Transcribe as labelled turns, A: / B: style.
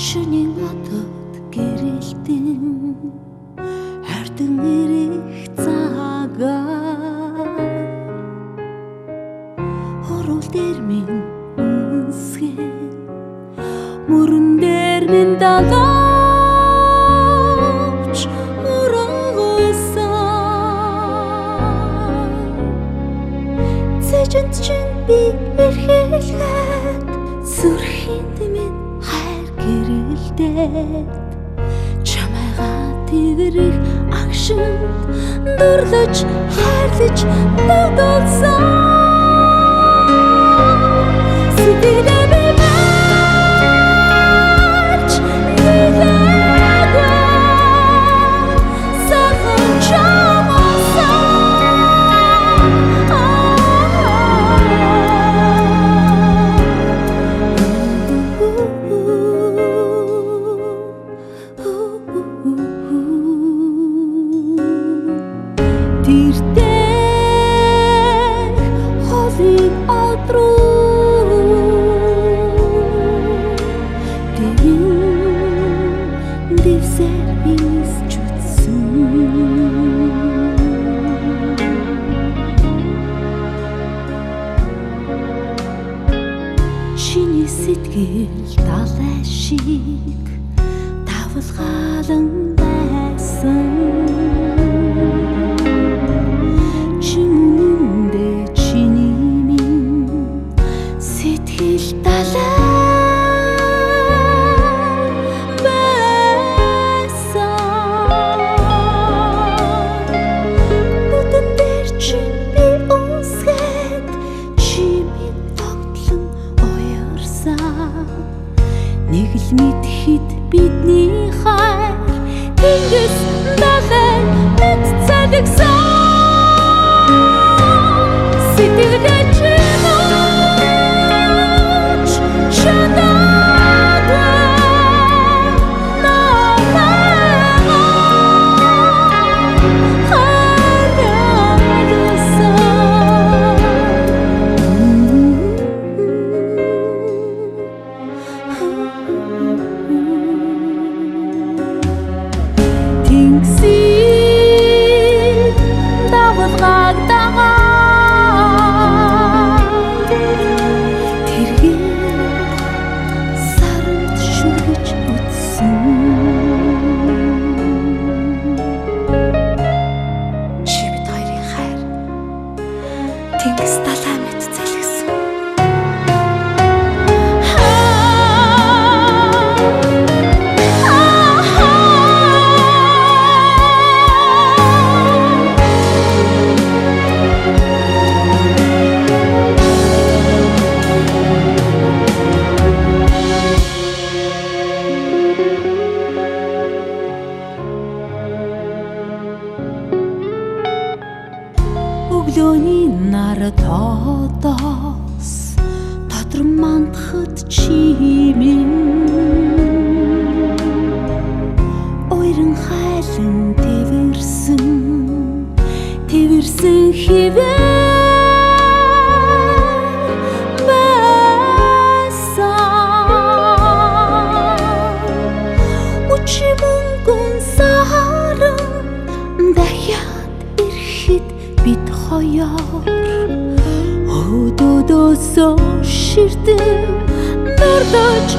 A: Шөнийн одод гэрэлтэн хайрдан ирэх цагаа хорвол дээр минь үнсгэн мөрөн дээр минь дагавч урагасан цэжэнд чинь би эрхэлгээд сүрхэнд минь гэрэлдээд чамайгаа тэрэх агшинд дурлаж хайрлаж дагуулсан сэтгэлээ би барьж нэгээгүй сайхан чамаасан Тэрдээ холын од руу дэвсэр бисч утсан чиний сэтгэл далай шиг давалгаалan байсан Нэг л мэдхэд бидний хайр тэнгис дахин мэд цадагсан сэтгэлээ чимээч чадаагүй Тэнгис далай мэд залгсан Өглөөний нар тоодоос тодрон мандахад чимэн ойрон хайлан тэрсэн хивээр байсан үчимэнгүн саран дахиад ирэхэд бид хоёр өдөөдөөсөө ширтэн дурдаж